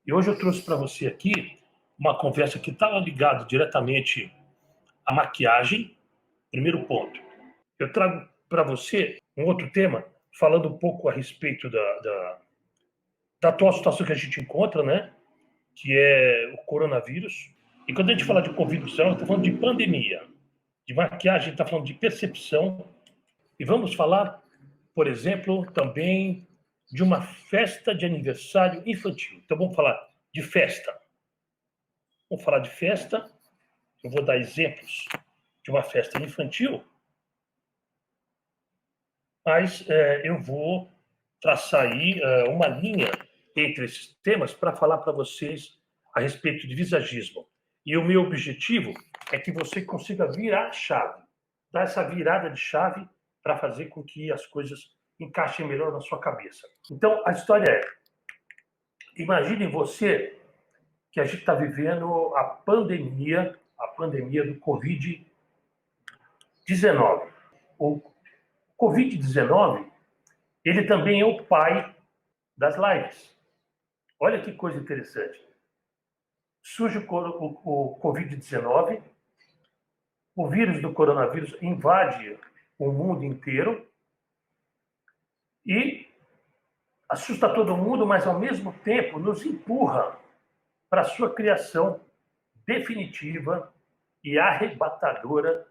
E hoje eu trouxe para você aqui uma conversa que está ligada diretamente à maquiagem. Primeiro ponto. Eu trago para você um outro tema, falando um pouco a respeito da atual situação que a gente encontra, né? Que é o coronavírus. E quando a gente fala de Covid-19, está falando de pandemia. De maquiagem, está falando de percepção. E vamos falar, por exemplo, também de uma festa de aniversário infantil. Então vamos falar de festa. Vamos falar de festa. Eu vou dar exemplos de uma festa infantil, mas eu vou traçar aí uma linha entre esses temas para falar para vocês a respeito de visagismo. E o meu objetivo é que você consiga virar a chave, dar essa virada de chave para fazer com que as coisas encaixem melhor na sua cabeça. Então, a história é: imagine você que a gente está vivendo a pandemia do Covid-19. O Covid-19, ele também é o pai das lives. Olha que coisa interessante. Surge o Covid-19, o vírus do coronavírus invade o mundo inteiro e assusta todo mundo, mas ao mesmo tempo nos empurra para a sua criação definitiva e arrebatadora,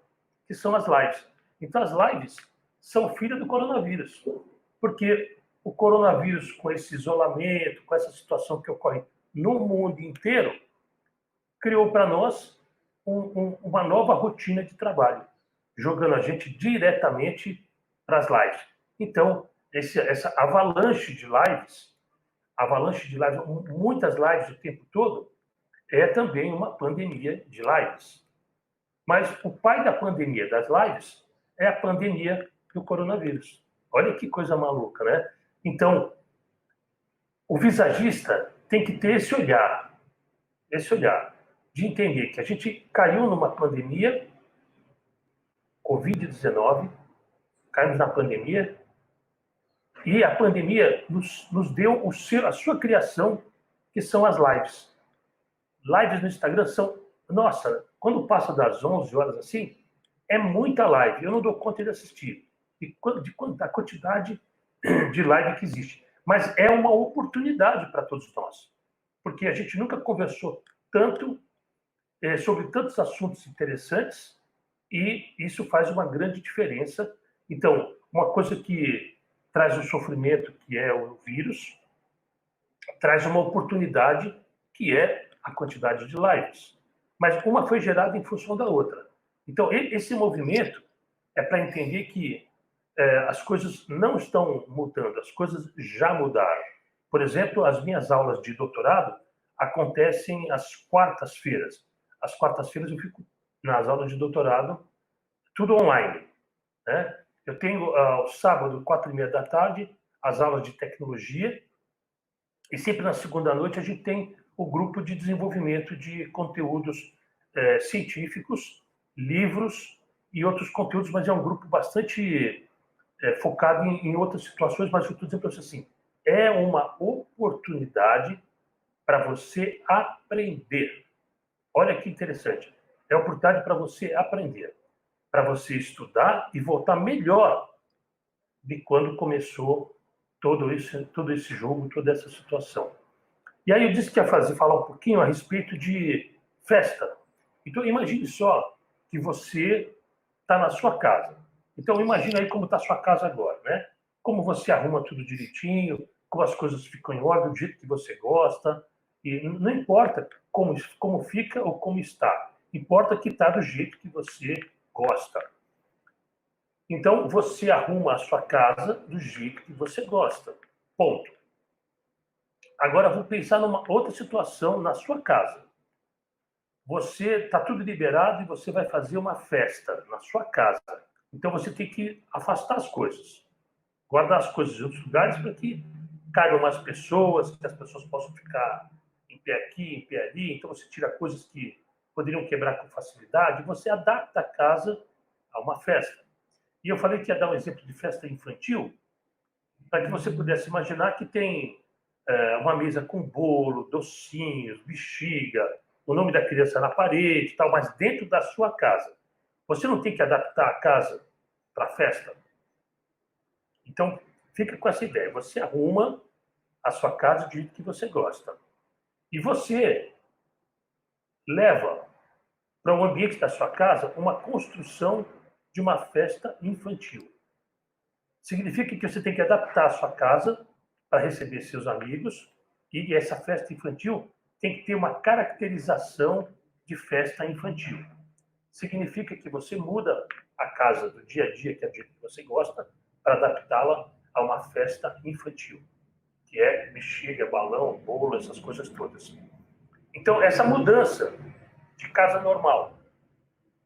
que são as lives. Então, as lives são filhas do coronavírus, porque o coronavírus, com esse isolamento, com essa situação que ocorre no mundo inteiro, criou para nós uma nova rotina de trabalho, jogando a gente diretamente para as lives. Então, essa avalanche de lives, muitas lives o tempo todo, é também uma pandemia de lives. Mas o pai da pandemia das lives é a pandemia do coronavírus. Olha que coisa maluca, né? Então, o visagista tem que ter esse olhar de entender que a gente caiu numa pandemia, Covid-19, caímos na pandemia, e a pandemia nos deu a sua criação, que são as lives. Lives no Instagram são, nossa, quando passa das 11 horas assim, é muita live, eu não dou conta de assistir, da quantidade de live que existe. Mas é uma oportunidade para todos nós, porque a gente nunca conversou tanto sobre tantos assuntos interessantes e isso faz uma grande diferença. Então, uma coisa que traz o sofrimento, que é o vírus, traz uma oportunidade, que é a quantidade de lives. Mas uma foi gerada em função da outra. Então, esse movimento é para entender que as coisas não estão mudando, as coisas já mudaram. Por exemplo, as minhas aulas de doutorado acontecem às quartas-feiras. Às quartas-feiras eu fico nas aulas de doutorado, tudo online, né? Eu tenho ao sábado, 4h30 da tarde, as aulas de tecnologia, e sempre na segunda noite a gente tem o grupo de desenvolvimento de conteúdos científicos, livros e outros conteúdos, mas é um grupo bastante focado em outras situações, mas eu estou dizendo para você assim, é uma oportunidade para você aprender. Olha que interessante. É uma oportunidade para você aprender, para você estudar e voltar melhor de quando começou todo esse jogo, toda essa situação. E aí eu disse que ia falar um pouquinho a respeito de festa. Então imagine só que você está na sua casa. Então imagina aí como está a sua casa agora, né? Como você arruma tudo direitinho, como as coisas ficam em ordem do jeito que você gosta. E não importa como fica ou como está. Importa que está do jeito que você gosta. Então, você arruma a sua casa do jeito que você gosta. Ponto. Agora, vou pensar numa outra situação na sua casa. Você está tudo liberado e você vai fazer uma festa na sua casa. Então, você tem que afastar as coisas. Guardar as coisas em outros lugares para que caibam mais pessoas, que as pessoas possam ficar em pé aqui, em pé ali. Então, você tira coisas que poderiam quebrar com facilidade. Você adapta a casa a uma festa. E eu falei que ia dar um exemplo de festa infantil, para que você pudesse imaginar que tem uma mesa com bolo, docinhos, bexiga, o nome da criança na parede, tal, mas dentro da sua casa. Você não tem que adaptar a casa para a festa. Então, fica com essa ideia. Você arruma a sua casa do jeito que você gosta. E você leva para o ambiente da sua casa uma construção de uma festa infantil. Significa que você tem que adaptar a sua casa para receber seus amigos e essa festa infantil tem que ter uma caracterização de festa infantil. Significa que você muda a casa do dia a dia, que é do jeito que você gosta, para adaptá-la a uma festa infantil, que é bexiga, balão, bolo, essas coisas todas. Então, essa mudança de casa normal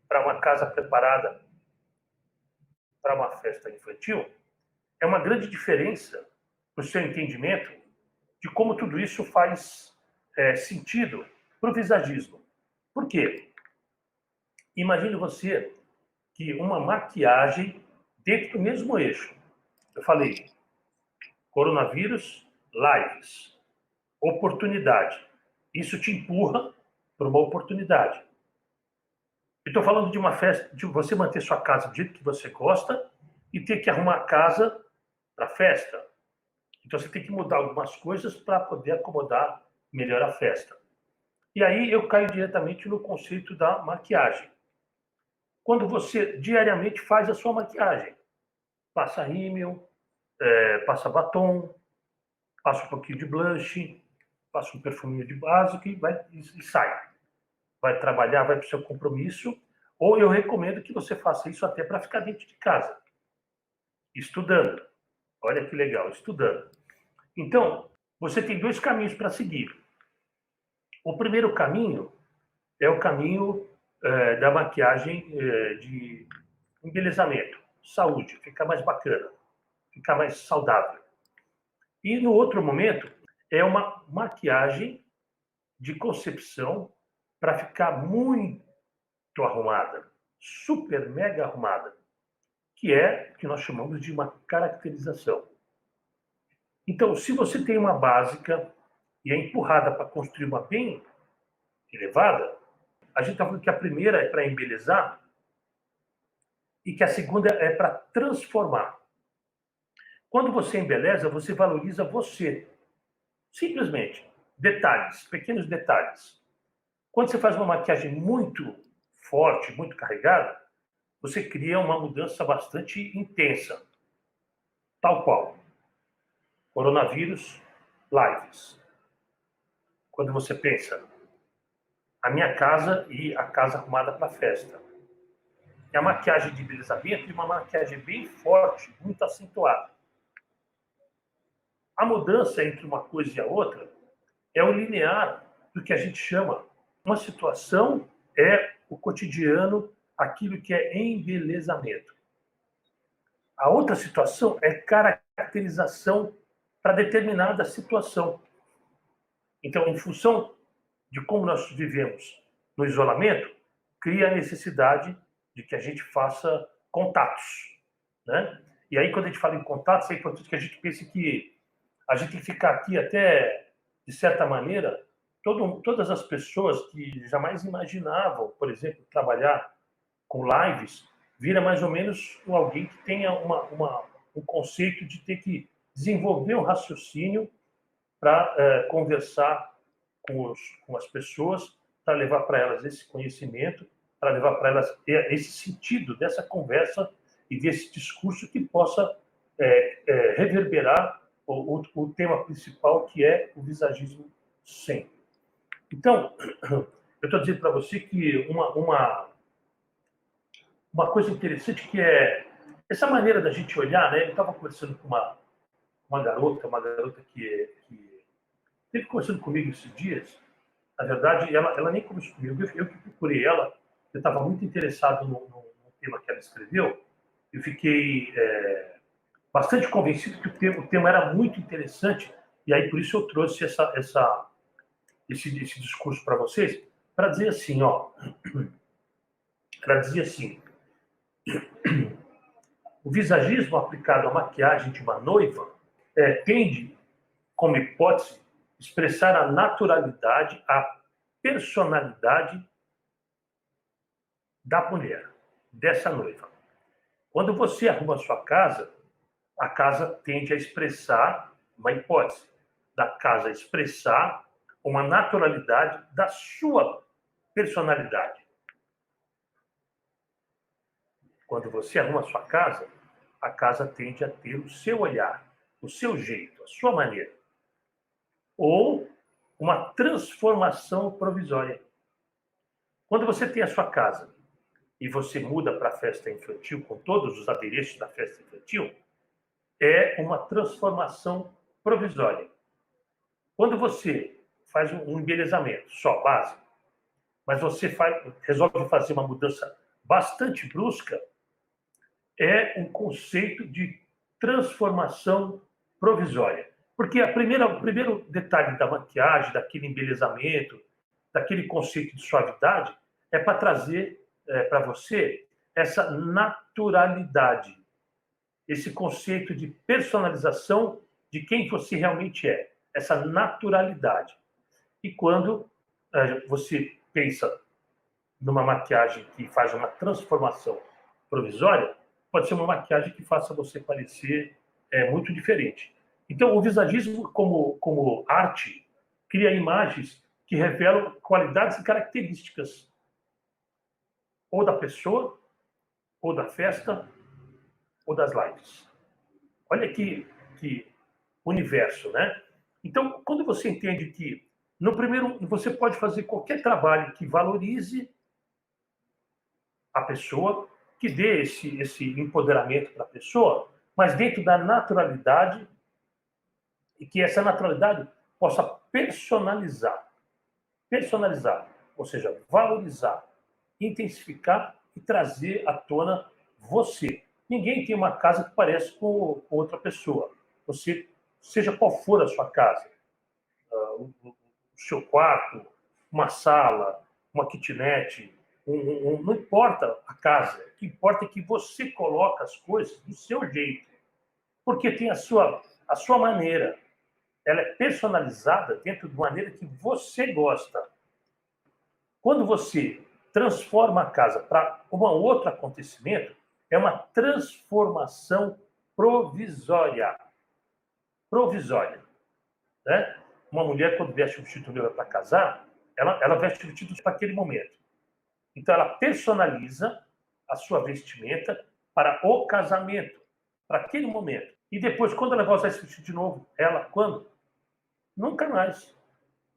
para uma casa preparada para uma festa infantil é uma grande diferença no seu entendimento de como tudo isso faz sentido para o visagismo. Por quê? Imagine você que uma maquiagem dentro do mesmo eixo. Eu falei, coronavírus, lives, oportunidade. Isso te empurra para uma oportunidade. Eu estou falando de uma festa, de você manter sua casa do jeito que você gosta e ter que arrumar a casa para a festa. Então você tem que mudar algumas coisas para poder acomodar melhor a festa. E aí eu caio diretamente no conceito da maquiagem. Quando você diariamente faz a sua maquiagem, passa rímel, passa batom, passa um pouquinho de blush, passa um perfuminho de básico e sai. Vai trabalhar, vai para o seu compromisso, ou eu recomendo que você faça isso até para ficar dentro de casa, estudando. Olha que legal, estudando. Então, você tem dois caminhos para seguir. O primeiro caminho é o caminho da maquiagem de embelezamento, saúde, ficar mais bacana, ficar mais saudável. E no outro momento é uma maquiagem de concepção para ficar muito arrumada, super mega arrumada, que é o que nós chamamos de uma caracterização. Então, se você tem uma básica e é empurrada para construir uma bem elevada, a gente está falando que a primeira é para embelezar e que a segunda é para transformar. Quando você embeleza, você valoriza você. Simplesmente. Detalhes, pequenos detalhes. Quando você faz uma maquiagem muito forte, muito carregada, você cria uma mudança bastante intensa. Tal qual. Coronavírus, lives. Quando você pensa, a minha casa e a casa arrumada para a festa. É a maquiagem de embelezamento e uma maquiagem bem forte, muito acentuada. A mudança entre uma coisa e a outra é o linear do que a gente chama. Uma situação é o cotidiano, aquilo que é embelezamento. A outra situação é caracterização para determinada situação. Então, em função de como nós vivemos no isolamento, cria a necessidade de que a gente faça contatos, né? E aí, quando a gente fala em contatos, é importante que a gente pense que a gente tem que ficar aqui até, de certa maneira, todas as pessoas que jamais imaginavam, por exemplo, trabalhar com lives, vira mais ou menos alguém que tenha um conceito de ter que desenvolver um raciocínio para conversar com as pessoas, para levar para elas esse conhecimento, para levar para elas esse sentido dessa conversa e desse discurso que possa reverberar o tema principal, que é o visagismo sempre. Então, eu estou dizendo para você que uma coisa interessante que é essa maneira da gente olhar, né? Eu estava conversando com uma garota que esteve conversando comigo esses dias. Na verdade, ela nem conversou comigo, eu que procurei ela, eu estava muito interessado no tema que ela escreveu, eu fiquei bastante convencido que o tema era muito interessante, e aí por isso eu trouxe esse discurso para vocês, para dizer assim, o visagismo aplicado à maquiagem de uma noiva tende como hipótese, expressar a naturalidade, a personalidade da mulher, dessa noiva. Quando você arruma a sua casa, a casa tende a expressar uma hipótese, da casa expressar uma naturalidade da sua personalidade. Quando você arruma a sua casa, a casa tende a ter o seu olhar, o seu jeito, a sua maneira. Ou uma transformação provisória. Quando você tem a sua casa e você muda para a festa infantil, com todos os adereços da festa infantil, é uma transformação provisória. Quando você faz um embelezamento só básico, mas você resolve fazer uma mudança bastante brusca, é um conceito de transformação provisória. Porque o primeiro detalhe da maquiagem, daquele embelezamento, daquele conceito de suavidade, é para trazer para você essa naturalidade, esse conceito de personalização de quem você realmente é, essa naturalidade. E quando você pensa numa maquiagem que faz uma transformação provisória, pode ser uma maquiagem que faça você parecer muito diferente. Então, o visagismo, como arte, cria imagens que revelam qualidades e características ou da pessoa, ou da festa, ou das lives. Olha que universo, né? Então, quando você entende que, no primeiro, você pode fazer qualquer trabalho que valorize a pessoa, que dê esse empoderamento para a pessoa, mas dentro da naturalidade, e que essa naturalidade possa personalizar, ou seja, valorizar, intensificar e trazer à tona você. Ninguém tem uma casa que parece com outra pessoa. Você, seja qual for a sua casa, o seu quarto, uma sala, uma kitnet, não importa a casa, o que importa é que você coloca as coisas do seu jeito, porque tem a sua maneira. Ela é personalizada dentro de maneira que você gosta. Quando você transforma a casa para um outro acontecimento, é uma transformação provisória. Provisória. Né? Uma mulher, quando veste um vestido noiva para casar, ela veste o vestido para aquele momento. Então, ela personaliza a sua vestimenta para o casamento, para aquele momento. E depois, quando ela vai usar esse vestido de novo, quando? Nunca mais.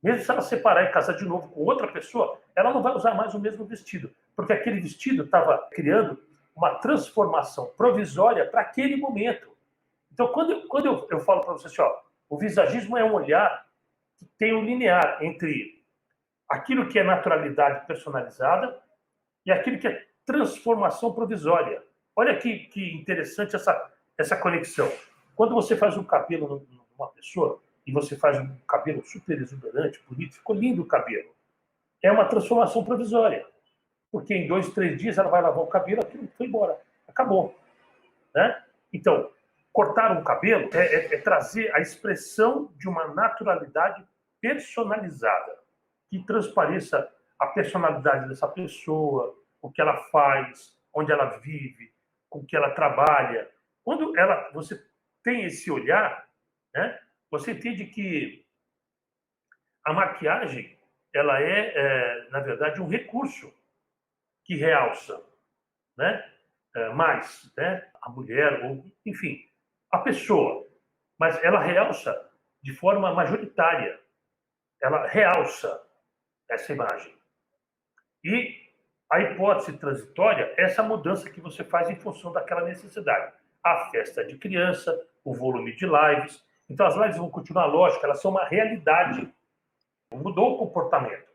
Mesmo se ela separar e casar de novo com outra pessoa, ela não vai usar mais o mesmo vestido, porque aquele vestido estava criando uma transformação provisória para aquele momento. Então, quando eu falo para você assim, o visagismo é um olhar que tem um linear entre aquilo que é naturalidade personalizada e aquilo que é transformação provisória. Olha que interessante essa conexão. Quando você faz um cabelo numa pessoa, e você faz um cabelo super exuberante, bonito, ficou lindo o cabelo. É uma transformação provisória. Porque em 2, 3 dias ela vai lavar o cabelo, aquilo foi embora. Acabou. Né? Então, cortar um cabelo é trazer a expressão de uma naturalidade personalizada, que transpareça a personalidade dessa pessoa, o que ela faz, onde ela vive, com o que ela trabalha. Quando você tem esse olhar, né? Você entende que a maquiagem ela na verdade, um recurso que realça, né? Mais, né? A mulher, ou, enfim, a pessoa. Mas ela realça de forma majoritária. Ela realça essa imagem. E a hipótese transitória é essa mudança que você faz em função daquela necessidade. A festa de criança, o volume de lives. Então, as lives vão continuar, lógico, elas são uma realidade. Mudou o comportamento.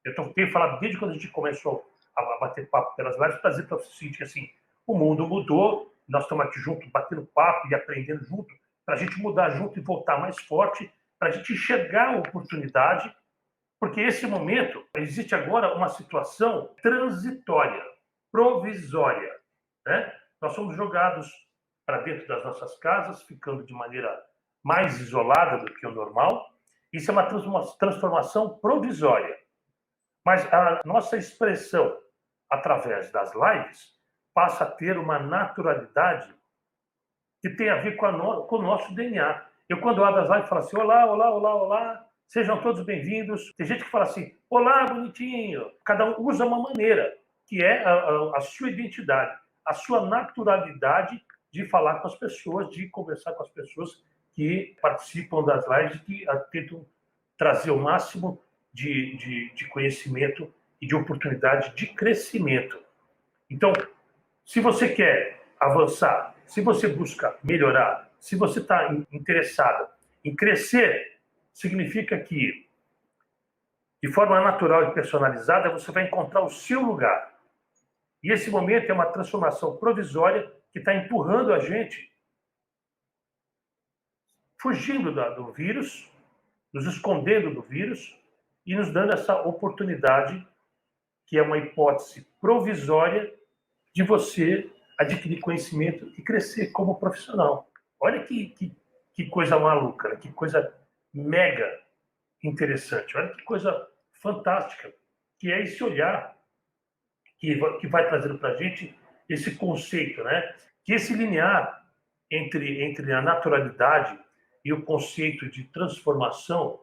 Eu tenho falado desde quando a gente começou a bater papo pelas lives para dizer para o seguinte, que assim, o mundo mudou, nós estamos aqui juntos batendo papo e aprendendo junto, para a gente mudar junto e voltar mais forte, para a gente enxergar a oportunidade, porque esse momento, existe agora uma situação transitória, provisória. Né? Nós somos jogados para dentro das nossas casas, ficando de maneira mais isolada do que o normal. Isso é uma transformação provisória. Mas a nossa expressão através das lives passa a ter uma naturalidade que tem a ver com o nosso DNA. Eu, quando abro as lives, falo assim: olá, olá, olá, olá, sejam todos bem-vindos. Tem gente que fala assim: olá, bonitinho. Cada um usa uma maneira, que é a sua identidade, a sua naturalidade de falar com as pessoas, de conversar com as pessoas que participam das lives, que tentam trazer o máximo de conhecimento e de oportunidade de crescimento. Então, se você quer avançar, se você busca melhorar, se você está interessado em crescer, significa que, de forma natural e personalizada, você vai encontrar o seu lugar. E esse momento é uma transformação provisória que está empurrando a gente, fugindo do vírus, nos escondendo do vírus e nos dando essa oportunidade, que é uma hipótese provisória, de você adquirir conhecimento e crescer como profissional. Olha que coisa maluca, né? Que coisa mega interessante, olha que coisa fantástica, que é esse olhar que vai trazendo para a gente esse conceito, né? Que esse linear entre a naturalidade e o conceito de transformação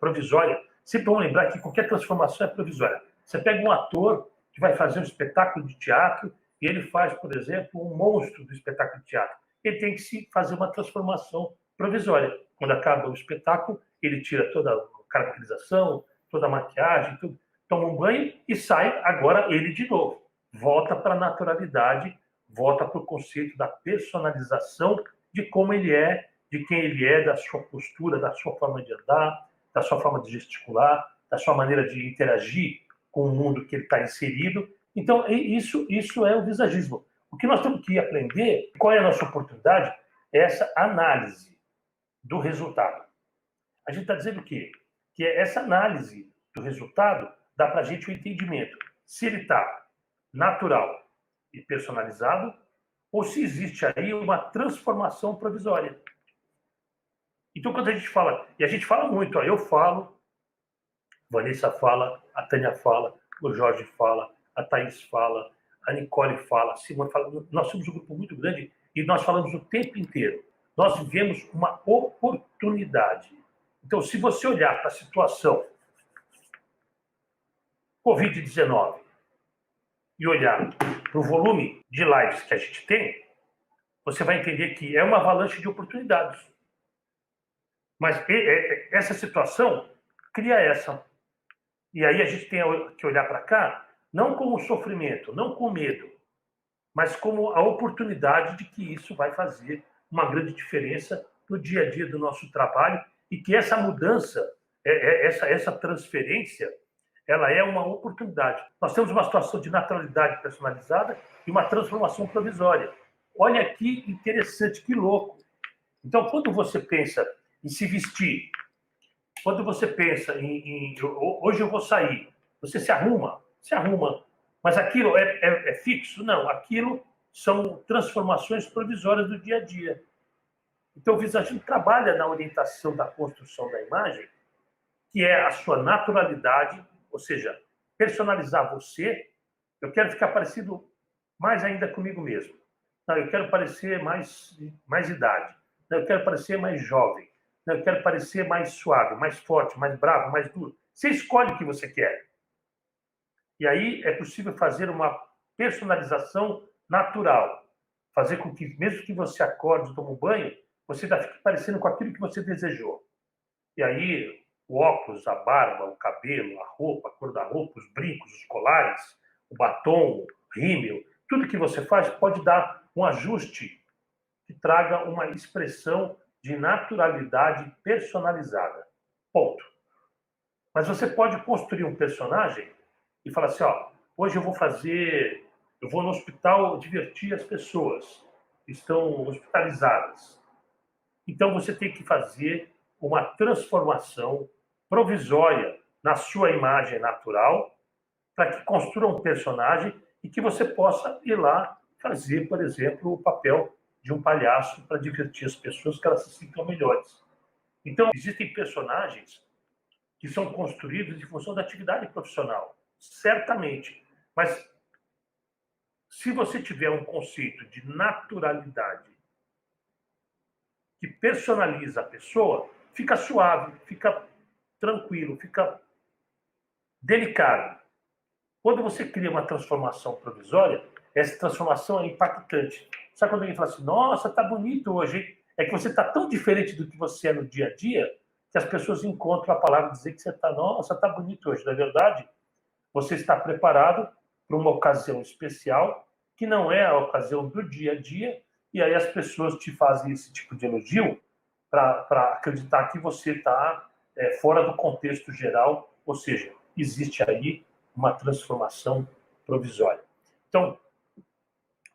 provisória. Sempre vamos lembrar que qualquer transformação é provisória. Você pega um ator que vai fazer um espetáculo de teatro e ele faz, por exemplo, um monstro do espetáculo de teatro. Ele tem que se fazer uma transformação provisória. Quando acaba o espetáculo, ele tira toda a caracterização, toda a maquiagem, tudo, toma um banho e sai agora ele de novo. Volta para a naturalidade, volta para o conceito da personalização de como ele é, de quem ele é, da sua postura, da sua forma de andar, da sua forma de gesticular, da sua maneira de interagir com o mundo que ele está inserido. Então, isso é o visagismo. O que nós temos que aprender, qual é a nossa oportunidade, é essa análise do resultado. A gente está dizendo o quê? Que essa análise do resultado dá para a gente o entendimento se ele está natural e personalizado ou se existe aí uma transformação provisória. Então, quando a gente fala, e a gente fala muito, ó, eu falo, Vanessa fala, a Tânia fala, o Jorge fala, a Thaís fala, a Nicole fala, a Simone fala. Nós somos um grupo muito grande e nós falamos o tempo inteiro. Nós vivemos uma oportunidade. Então, se você olhar para a situação Covid-19 e olhar para o volume de lives que a gente tem, você vai entender que é uma avalanche de oportunidades. Mas essa situação cria essa. E aí a gente tem que olhar para cá, não como sofrimento, não com medo, mas como a oportunidade de que isso vai fazer uma grande diferença no dia a dia do nosso trabalho e que essa mudança, essa transferência, ela é uma oportunidade. Nós temos uma situação de naturalidade personalizada e uma transformação provisória. Olha que interessante, que louco. Então, quando você pensa em se vestir, quando você pensa hoje eu vou sair, você se arruma, mas aquilo é fixo? Não, aquilo são transformações provisórias do dia a dia. Então, o visagismo trabalha na orientação da construção da imagem, que é a sua naturalidade, ou seja, personalizar você. Eu quero ficar parecido mais ainda comigo mesmo. Não, eu quero parecer mais idade. Não, eu quero parecer mais jovem. Não, eu quero parecer mais suave, mais forte, mais bravo, mais duro. Você escolhe o que você quer. E aí é possível fazer uma personalização natural. Fazer com que, mesmo que você acorde e tome um banho, você já fique parecendo com aquilo que você desejou. E aí, o óculos, a barba, o cabelo, a roupa, a cor da roupa, os brincos, os colares, o batom, o rímel, tudo que você faz pode dar um ajuste que traga uma expressão de naturalidade personalizada. Ponto. Mas você pode construir um personagem e falar assim, ó, hoje eu vou no hospital divertir as pessoas que estão hospitalizadas. Então você tem que fazer uma transformação provisória na sua imagem natural para que construa um personagem e que você possa ir lá fazer, por exemplo, o papel de um palhaço para divertir as pessoas, que elas se sintam melhores. Então, existem personagens que são construídos em função da atividade profissional, certamente. Mas se você tiver um conceito de naturalidade que personaliza a pessoa, fica suave, fica tranquilo, fica delicado. Quando você cria uma transformação provisória, essa transformação é impactante. Sabe quando alguém fala assim, nossa, tá bonito hoje, hein? É que você tá tão diferente do que você é no dia a dia, que as pessoas encontram a palavra dizer que você tá, nossa, tá bonito hoje. Na verdade, você está preparado para uma ocasião especial, que não é a ocasião do dia a dia, e aí as pessoas te fazem esse tipo de elogio para acreditar que você está fora do contexto geral, ou seja, existe aí uma transformação provisória. Então,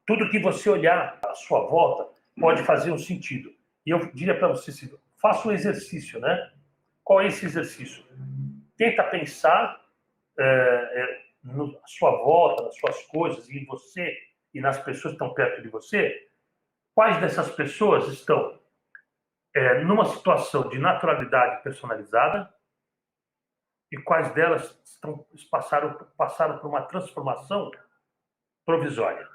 tudo que você olhar à sua volta pode fazer um sentido. E eu diria para você, faça um exercício, né? Qual é esse exercício? Tenta pensar na sua volta, nas suas coisas, em você e nas pessoas que estão perto de você. Quais dessas pessoas estão numa situação de naturalidade personalizada e quais delas passaram por uma transformação provisória?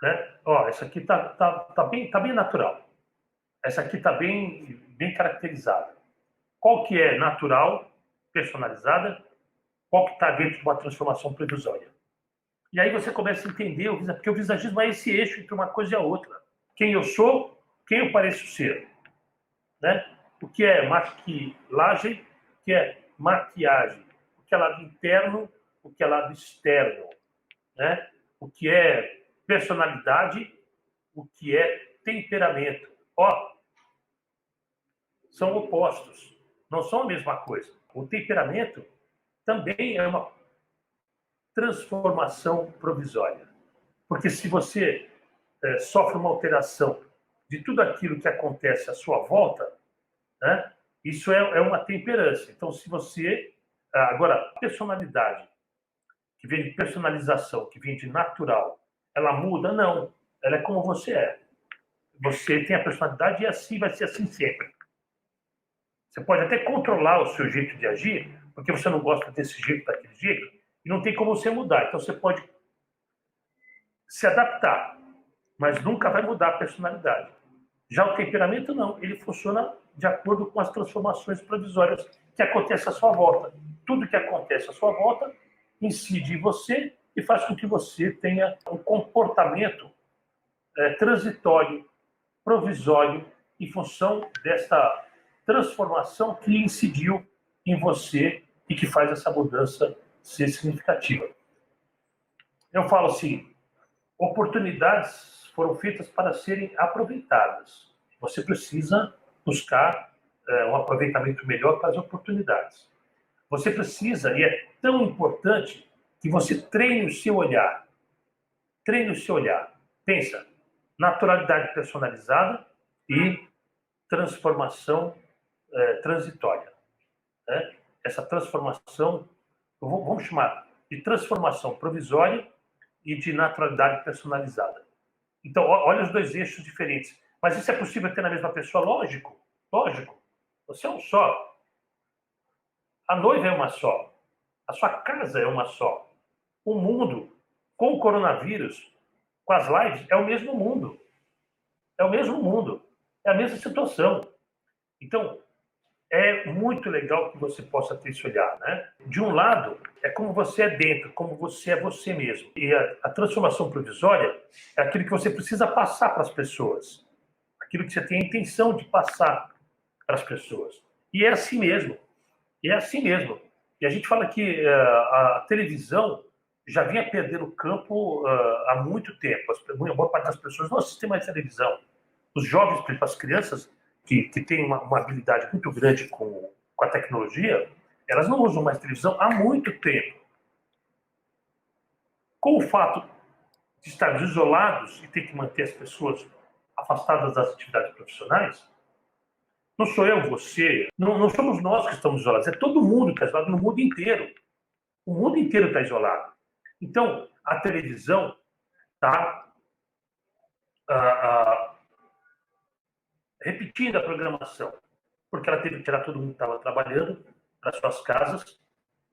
Né? Ó, essa aqui tá bem natural. Essa aqui está bem caracterizada. Qual que é natural, personalizada? Qual que está dentro de uma transformação provisória? E aí você começa a entender, porque o visagismo é esse eixo entre uma coisa e a outra. Quem eu sou, quem eu pareço ser. Né? O que é maquilagem, o que é maquiagem, o que é lado interno, o que é lado externo. Né? O que é personalidade, o que é temperamento. Ó, são opostos, não são a mesma coisa. O temperamento também é uma transformação provisória. Porque se você sofre uma alteração de tudo aquilo que acontece à sua volta, né, isso é uma temperança. Então, se você... Agora, a personalidade, que vem de personalização, que vem de natural, ela muda? Não. Ela é como você é. Você tem a personalidade e assim vai ser assim sempre. Você pode até controlar o seu jeito de agir, porque você não gosta desse jeito, daquele jeito, e não tem como você mudar. Então você pode se adaptar, mas nunca vai mudar a personalidade. Já o temperamento não, ele funciona de acordo com as transformações provisórias que acontecem à sua volta. Tudo que acontece à sua volta incide em você e faz com que você tenha um comportamento transitório, provisório, em função desta transformação que incidiu em você e que faz essa mudança ser significativa. Eu falo assim, oportunidades foram feitas para serem aproveitadas. Você precisa buscar um aproveitamento melhor para as oportunidades. Você precisa, e é tão importante, que você treine o seu olhar. Treine o seu olhar. Pensa, naturalidade personalizada e transformação transitória. Né? Essa transformação, vamos chamar de transformação provisória e de naturalidade personalizada. Então, olha os dois eixos diferentes. Mas isso é possível ter na mesma pessoa? Lógico, lógico. Você é um só. A noiva é uma só. A sua casa é uma só. O mundo, com o coronavírus, com as lives, é o mesmo mundo. É o mesmo mundo. É a mesma situação. Então, é muito legal que você possa ter esse olhar, né? De um lado, é como você é dentro, como você é você mesmo. E a transformação provisória é aquilo que você precisa passar para as pessoas. Aquilo que você tem a intenção de passar para as pessoas. E é assim mesmo. E é assim mesmo. E a gente fala que a televisão já vinha perdendo o campo há muito tempo. A boa parte das pessoas não assistem mais televisão. Os jovens, por exemplo, as crianças que têm uma habilidade muito grande com a tecnologia, elas não usam mais televisão há muito tempo. Com o fato de estarmos isolados e ter que manter as pessoas afastadas das atividades profissionais, não sou eu, você, não somos nós que estamos isolados, é todo mundo que está isolado no mundo inteiro. O mundo inteiro está isolado. Então, a televisão está repetindo a programação, porque ela teve que tirar todo mundo que estava trabalhando para suas casas,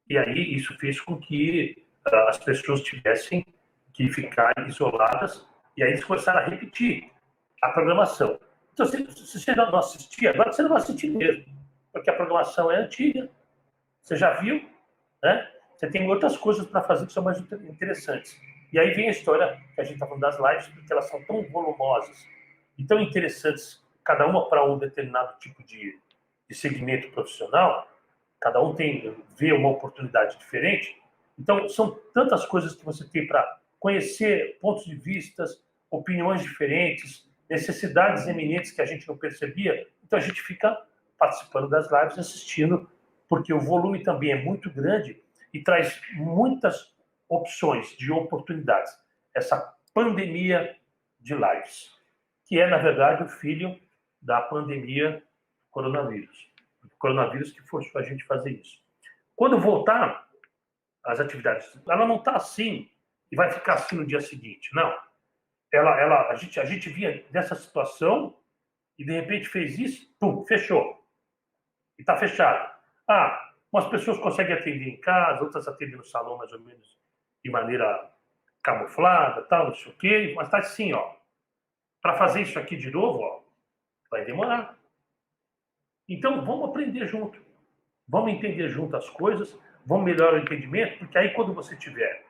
e aí isso fez com que as pessoas tivessem que ficar isoladas, e aí eles começaram a repetir a programação. Então, se você não assistia, agora você não vai assistir mesmo, porque a programação é antiga, você já viu, né? Você tem outras coisas para fazer que são mais interessantes. E aí vem a história que a gente está falando das lives, porque elas são tão volumosas e tão interessantes, cada uma para um determinado tipo de segmento profissional, cada um vê uma oportunidade diferente. Então, são tantas coisas que você tem para conhecer pontos de vista, opiniões diferentes, necessidades eminentes que a gente não percebia. Então, a gente fica participando das lives, assistindo, porque o volume também é muito grande e traz muitas opções de oportunidades. Essa pandemia de lives, que é, na verdade, o filho da pandemia do coronavírus. O coronavírus que forçou a gente a fazer isso. Quando voltar às atividades, ela não está assim e vai ficar assim no dia seguinte. Não. A gente vinha dessa situação e, de repente, fez isso, pum, fechou. E está fechado. Umas pessoas conseguem atender em casa, outras atendem no salão mais ou menos de maneira camuflada, tal, não sei o quê, mas está assim, ó. Para fazer isso aqui de novo, ó, vai demorar. Então, vamos aprender junto. Vamos entender junto as coisas, vamos melhorar o entendimento, porque aí quando você tiver...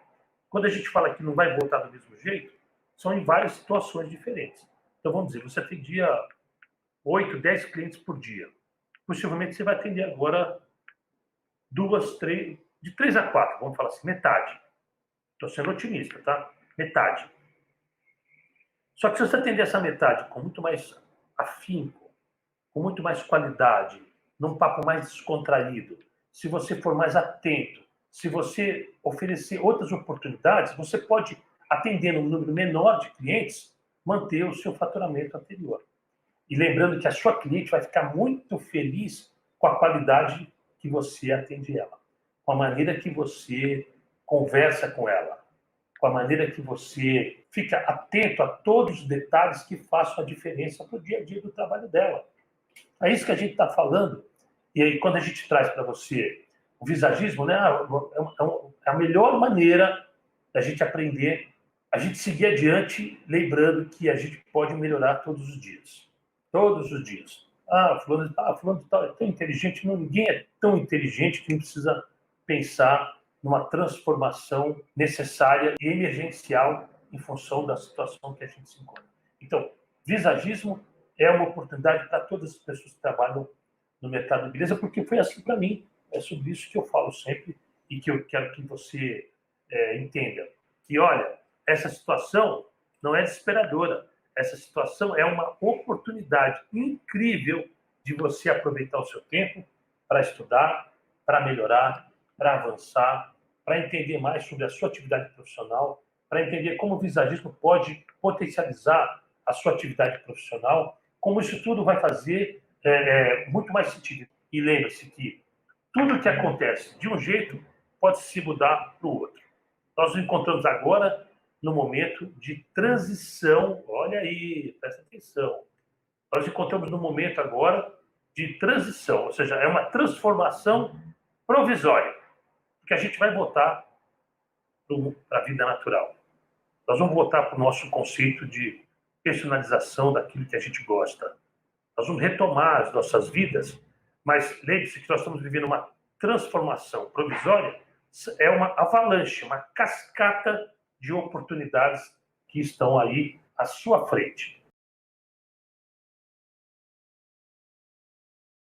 Quando a gente fala que não vai voltar do mesmo jeito, são em várias situações diferentes. Então, vamos dizer, você atendia 8, 10 clientes por dia. Possivelmente você vai atender agora 2, 3, de 3 a 4, vamos falar assim, metade. Estou sendo otimista, tá? Metade. Só que se você atender essa metade com muito mais afinco, com muito mais qualidade, num papo mais descontraído, se você for mais atento, se você oferecer outras oportunidades, você pode, atendendo um número menor de clientes, manter o seu faturamento anterior. E lembrando que a sua cliente vai ficar muito feliz com a qualidade que você atende ela, com a maneira que você conversa com ela, com a maneira que você fica atento a todos os detalhes que façam a diferença para o dia a dia do trabalho dela. É isso que a gente está falando. E aí, quando a gente traz para você o visagismo, né, é a melhor maneira da gente aprender, a gente seguir adiante, lembrando que a gente pode melhorar todos os dias. Todos os dias. Fulano é tão inteligente. Não, ninguém é tão inteligente que não precisa pensar numa transformação necessária e emergencial em função da situação que a gente se encontra. Então, visagismo é uma oportunidade para todas as pessoas que trabalham no mercado de beleza, porque foi assim para mim. É sobre isso que eu falo sempre e que eu quero que você entenda. Que, olha, essa situação não é desesperadora. Essa situação é uma oportunidade incrível de você aproveitar o seu tempo para estudar, para melhorar, para avançar, para entender mais sobre a sua atividade profissional, para entender como o visagismo pode potencializar a sua atividade profissional, como isso tudo vai fazer muito mais sentido. E lembre-se que tudo que acontece de um jeito pode se mudar para o outro. Nós nos encontramos agora no momento de transição. Olha aí, presta atenção. Nós encontramos no momento agora de transição, ou seja, é transformação provisória, porque a gente vai voltar para a vida natural. Nós vamos voltar para o nosso conceito de personalização daquilo que a gente gosta. Nós vamos retomar as nossas vidas, mas lembre-se que nós estamos vivendo uma transformação provisória, é uma avalanche, uma cascata de oportunidades que estão aí à sua frente.